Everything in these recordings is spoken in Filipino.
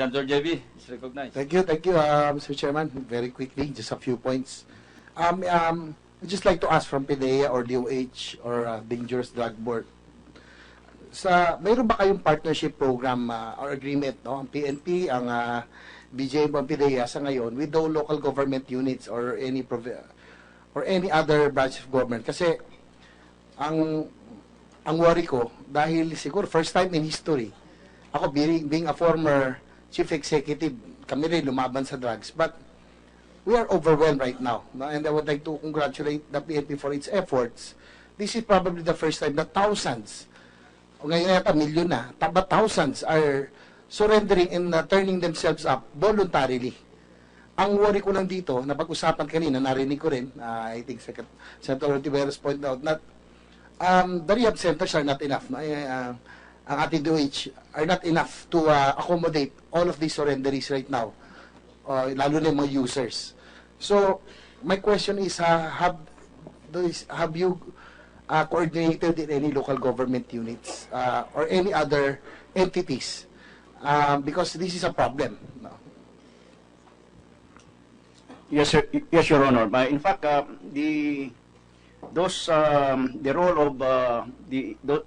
Senator JB is recognized. Thank you, Mr. Chairman. Very quickly, just a few points. I'd just like to ask from PDEA or DOH or Dangerous Drug Board. Mayroon ba kayong partnership program or agreement, no? Ang PNP, ang BJM, ang PDEA sa ngayon with the local government units or any other branch of government? Kasi ang worry ko, dahil siguro first time in history, ako being a former chief executive, kami rin lumaban sa drugs, but we are overwhelmed right now. No? And I would like to congratulate the PNP for its efforts. This is probably the first time that thousands, ngayon yata million na, but thousands are surrendering and turning themselves up voluntarily. Ang worry ko lang dito, na pag-usapan kanina, narinig ko rin, I think Senator Tiveros pointed out, that the rehab centers are not enough. No? Ang ating DOH are not enough to accommodate all of these surrenderies right now, lalo na yung mga users. So, my question is, have you coordinated in any local government units or any other entities? Because this is a problem. No? Yes, sir. Yes, Your Honor. In fact, the role of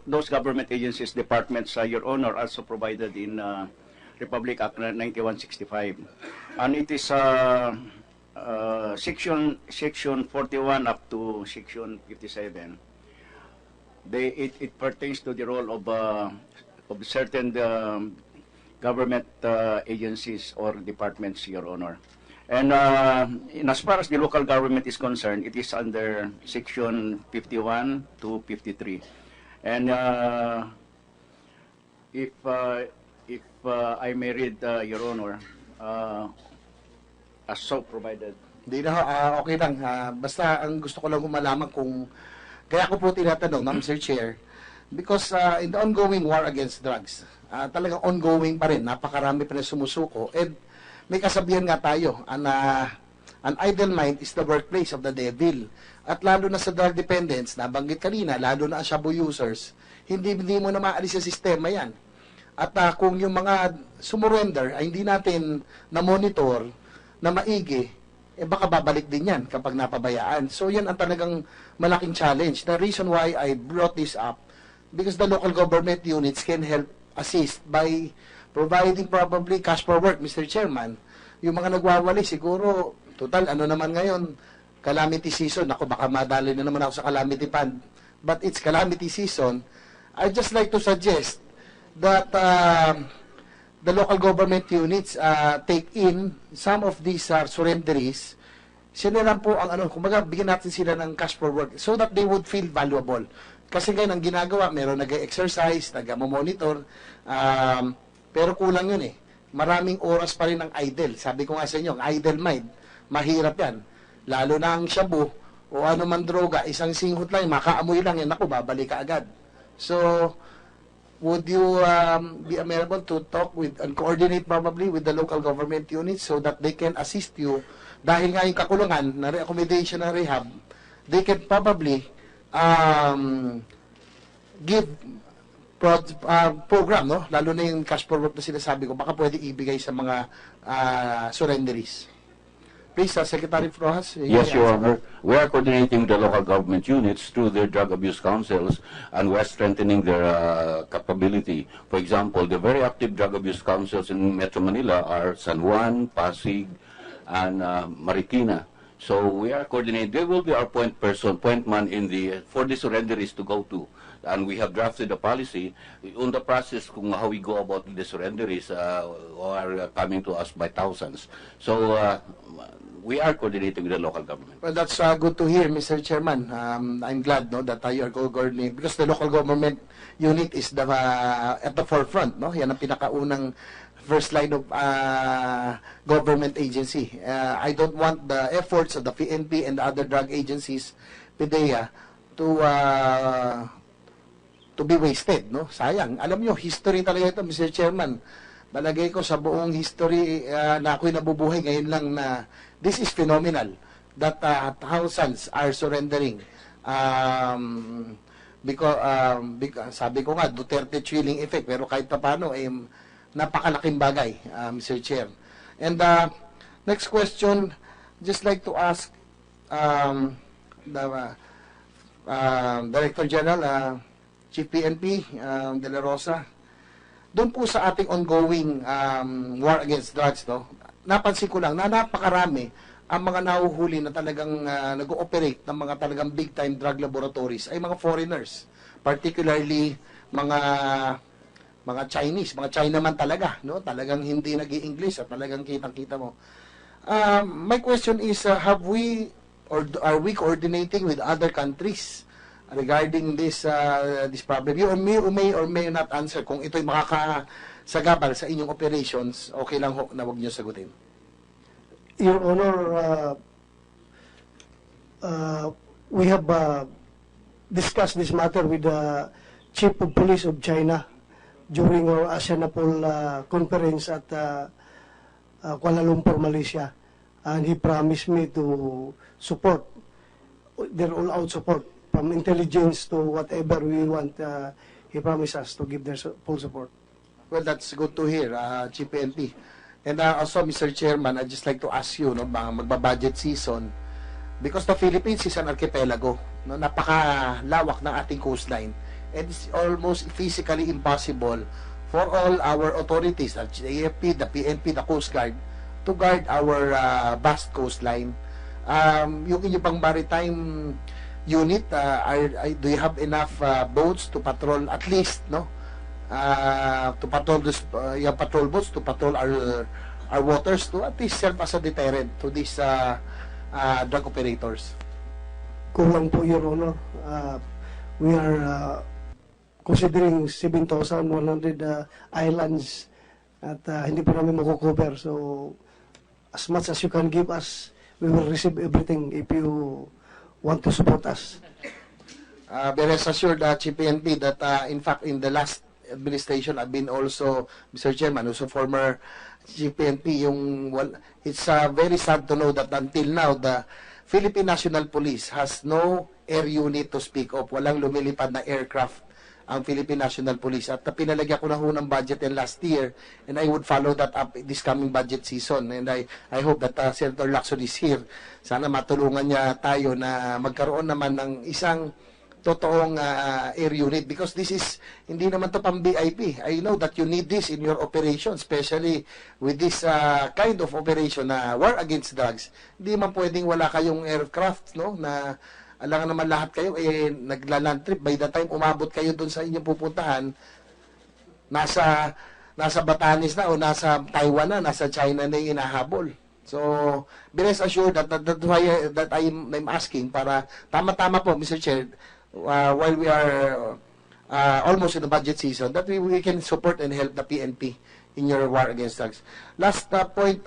those government agencies, departments, Your Honor, also provided in Republic Act 9165, and it is section 41 up to section 57. It pertains to the role of certain government agencies or departments, Your Honor. And as far as the local government is concerned, it is under section 51 to 53. And if I may read, Your Honor, as so provided. Hindi na, okay lang. Basta ang gusto ko lang malaman kung, kaya ko po tinatanong, Mr. Chair, because in the ongoing war against drugs, talagang ongoing pa rin, napakarami pa rin sumusuko, and may kasabihan nga tayo, an idle mind is the workplace of the devil. At lalo na sa drug dependence, nabanggit kanina, lalo na ang shabu users, hindi mo na maalis sa sistema yan. At kung yung mga sumurrender ay hindi natin na-monitor, na maigi, baka babalik din yan kapag napabayaan. So yan ang talagang malaking challenge. The reason why I brought this up, because the local government units can help assist by providing probably cash for work, Mr. Chairman. Yung mga nagwawali, siguro, total, ano naman ngayon, calamity season. Ako, baka madali na naman ako sa calamity fund. But it's calamity season. I'd just like to suggest that the local government units take in some of these surrenderies. Sila lang po ang kumbaga, bigyan natin sila ng cash for work so that they would feel valuable. Kasi ngayon, ang ginagawa, meron nag-exercise, nag-monitor, pero kulang yun eh. Maraming oras pa rin ang idle. Sabi ko nga sa inyo, ang idle mind, mahirap yan. Lalo na ang shabu o ano man droga, isang singhot lang, makaamoy lang yan, ako, babalik ka agad. So, would you be amenable to talk with and coordinate probably with the local government units so that they can assist you? Dahil nga yung kakulungan, na accommodation na rehab, they can probably give program, no? Lalo na yung cash for work na sinasabi ko, baka pwede ibigay sa mga surrenderies. Please, Secretary Frojas. Yes, Your Honor. We are coordinating the local government units through their drug abuse councils, and we are strengthening their capability. For example, the very active drug abuse councils in Metro Manila are San Juan, Pasig, and Marikina. So we are coordinating. They will be our point man for the surrenderies to go to. And we have drafted a policy on the process kung how we go about the surrenderies are coming to us by thousands. So we are coordinating with the local government. Well, that's good to hear, Mr. Chairman. I'm glad that you are coordinating because the local government unit is at the forefront. No? Yan ang pinakaunang first line of government agency. I don't want the efforts of the PNP and the other drug agencies, PDEA, to be wasted, no? Sayang. Alam nyo, history talaga ito, Mr. Chairman. Malagay ko sa buong history na ako'y nabubuhay ngayon lang na this is phenomenal that thousands are surrendering. Because sabi ko nga, Duterte chilling effect, pero kahit pa paano, napakalaking bagay, Mr. Chair. And next question, just like to ask the Director General, Chief PNP, De La Rosa, doon po sa ating ongoing war against drugs, no, napansin ko lang na napakarami ang mga nahuhuli na talagang nag-ooperate ng mga talagang big-time drug laboratories ay mga foreigners, particularly mga Chinese, mga Chinaman talaga, no? Talagang hindi nag-i-English at talagang kitang-kita mo. My question is, have we or are we coordinating with other countries regarding this problem? You may or may not answer. Kung ito'y makakasagabal sa inyong operations, okay lang ho na huwag niyo sagutin. Your Honor, we have discussed this matter with the Chief of Police of China during our ASEAN-APOL conference at Kuala Lumpur, Malaysia. And he promised me to support, their all-out support, from intelligence to whatever we want. He promised us to give their full support. Well, that's good to hear, Chief PNP. And also, Mr. Chairman, I'd just like to ask you, no, magba-budget season, because the Philippines is an archipelago, no, napakalawak ng ating coastline, and it's almost physically impossible for all our authorities, the AFP, the PNP, the Coast Guard, to guard our vast coastline. Yung inyong pang maritime unit, do you have enough boats to patrol at least, no? To patrol this, yung patrol boats to patrol our waters to at least serve as a deterrent to these drug operators? Kulang po, Your Honor. We are considering 7,100 islands at hindi po namin makukover. So, as much as you can give us, we will receive everything if you want to support us. Be rest assured, Chief PNP, that in fact, in the last administration, I've been also, Mr. Chairman, also former Chief PNP, it's very sad to know that until now, the Philippine National Police has no air unit to speak of. Walang lumilipad na aircraft ang Philippine National Police. At pinalagyan ko na ho ng budget last year, and I would follow that up this coming budget season. And I hope that Senator Lacson is here. Sana matulungan niya tayo na magkaroon naman ng isang totoong air unit, because this is, hindi naman to pang VIP. I know that you need this in your operation, especially with this kind of operation na war against drugs. Hindi man pwedeng wala kayong aircraft, no, na alangan naman lahat kayo nagla-land trip. By the time umabot kayo dun sa inyong pupuntahan, nasa Batanes na o nasa Taiwan na, nasa China na yung inahabol. So, be rest assured that why that I'm asking para tama-tama po, Mr. Chair, while we are almost in the budget season, that we can support and help the PNP in your war against drugs. Last point,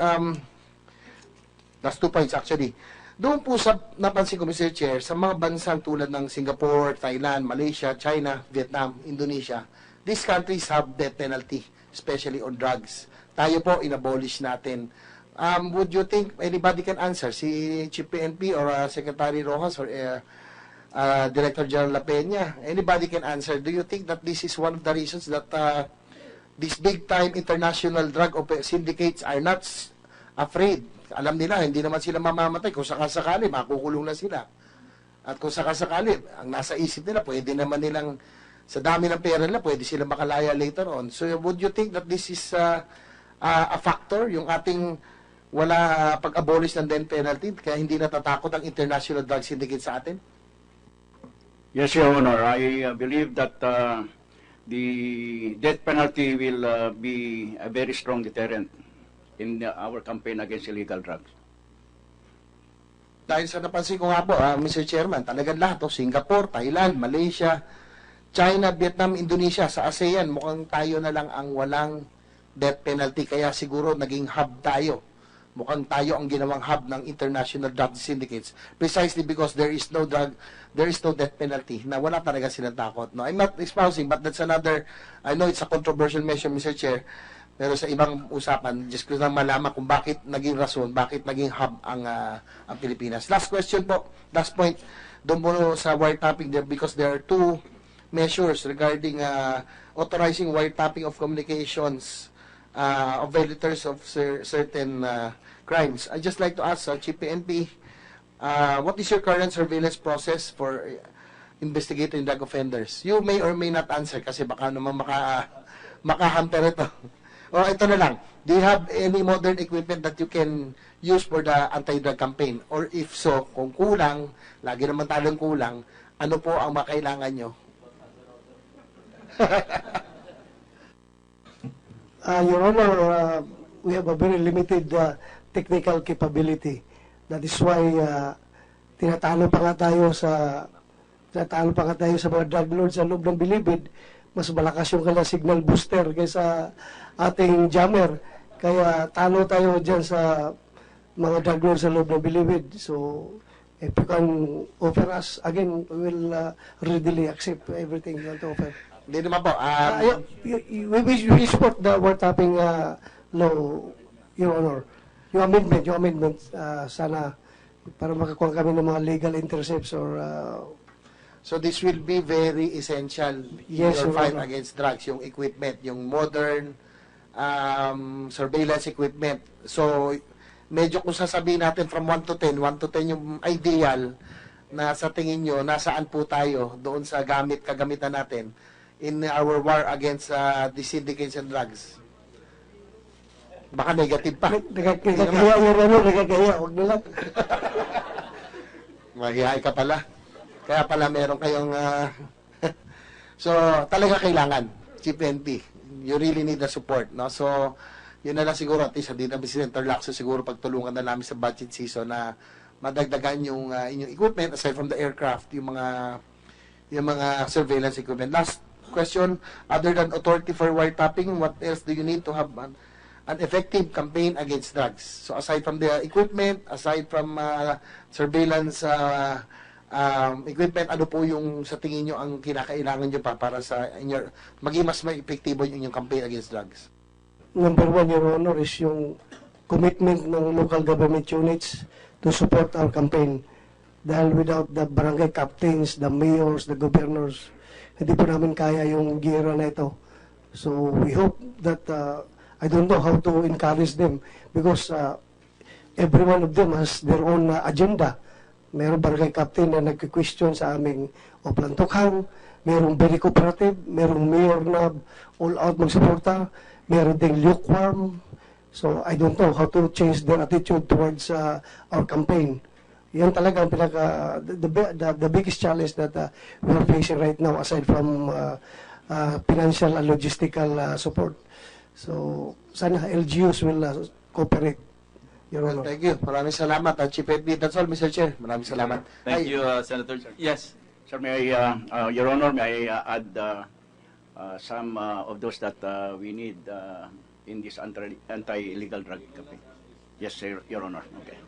last 2 points actually. Doon po sa, napansin ko, Mr. Chair, sa mga bansang tulad ng Singapore, Thailand, Malaysia, China, Vietnam, Indonesia, these countries have death penalty, especially on drugs. Tayo po, inabolish natin. Would you think anybody can answer? Si Chief PNP or Secretary Rojas or Director General La Peña? Anybody can answer. Do you think that this is one of the reasons that these big-time international drug syndicates are not afraid? Alam nila, hindi naman sila mamamatay. Kung sakasakali, makukulong na sila. At kung sakasakali, ang nasa isip nila, pwede naman nilang, sa dami ng pera nila, pwede sila makalaya later on. So, would you think that this is a factor, yung ating wala pag-abolish ng death penalty, kaya hindi natatakot ang international drug syndicate sa atin? Yes, Your Honor. I believe that the death penalty will be a very strong deterrent in our campaign against illegal drugs. Dahil sa napansin ko nga po, Mr. Chairman, talagang lahat, Singapore, Thailand, Malaysia, China, Vietnam, Indonesia, sa ASEAN, mukhang tayo na lang ang walang death penalty. Kaya siguro naging hub tayo. Mukhang tayo ang ginawang hub ng international drug syndicates. Precisely because there is no death penalty, na wala talaga silang takot. No, I'm not espousing, but that's another, I know it's a controversial measure, Mr. Chair, pero sa ibang usapan, just ko lang malaman kung bakit naging rason, bakit naging hub ang Pilipinas. Last question po, last point, doon po sa wiretapping there, because there are 2 measures regarding authorizing wiretapping of communications of violators of certain crimes. I just like to ask Chief PNP, what is your current surveillance process for investigating drug offenders? You may or may not answer kasi baka naman makahamper ito. O ito na lang, do you have any modern equipment that you can use for the anti-drug campaign? Or if so, kung kulang, lagi naman tayong kulang, ano po ang makailangan nyo? Your Honor, we have a very limited technical capability. That is why tinatalo pa nga tayo sa mga drug lords sa loob ng bilibid. Mas malakas yung kanilang signal booster kaysa ating jammer. Kaya talo tayo dyan sa mga drug lords sa loob ng bilibid. So, if you can offer us, again, we will readily accept everything you want to offer. Hindi naman po. We support the wiretapping law, Your Honor. Yung amendment, sana para makakuha kami ng mga legal intercepts or so this will be very essential in Yes, your Your fight Honor. against drugs, yung equipment, yung modern surveillance equipment. So, medyo kung sasabihin natin from 1 to 10, 1 to 10 yung ideal na sa tingin nyo, nasaan po tayo doon sa kagamitan natin in our war against the syndicates and drugs. Baka negative pa. Nagkakaya, Your Honor, nagkakaya. Huwag na lang. Mahihay ka pala. Kaya pala meron kayong... so, talaga kailangan, Chief NP. You really need the support. No? So, yun na lang siguro, at least, hindi namin si Senator Lacson siguro pagtulungan na namin sa budget season na madagdagan yung inyong equipment, aside from the aircraft, yung mga surveillance equipment. Last question, other than authority for wiretapping, what else do you need to have an effective campaign against drugs? So, aside from the equipment, aside from surveillance equipment, ano po yung sa tingin nyo ang kinakailangan nyo pa para sa inyo, maging mas may epektibo yung inyong campaign against drugs? Number one, Your Honor, is yung commitment ng local government units to support our campaign. Dahil without the barangay captains, the mayors, the governors, hindi po namin kaya yung gira na ito. So we hope that, I don't know how to encourage them because every one of them has their own agenda. Merong barangay captain na nag-question sa aming Oplantukhang, merong very cooperative, merong mayor na all-out magsuporta, meron ding lukewarm. So, I don't know how to change their attitude towards our campaign. Yan talaga ang the biggest challenge that we are facing right now aside from financial and logistical support. So, sana LGUs will cooperate. Your Well, Honor. thank you. Maraming salamat. Chief NP, that's all, Mr. Chair. Maraming salamat. Thank you, Senator. Yes. Sir, may Your Honor, may I add some of those that we need in this anti-illegal drug campaign? Yes, sir, Your Honor. Okay.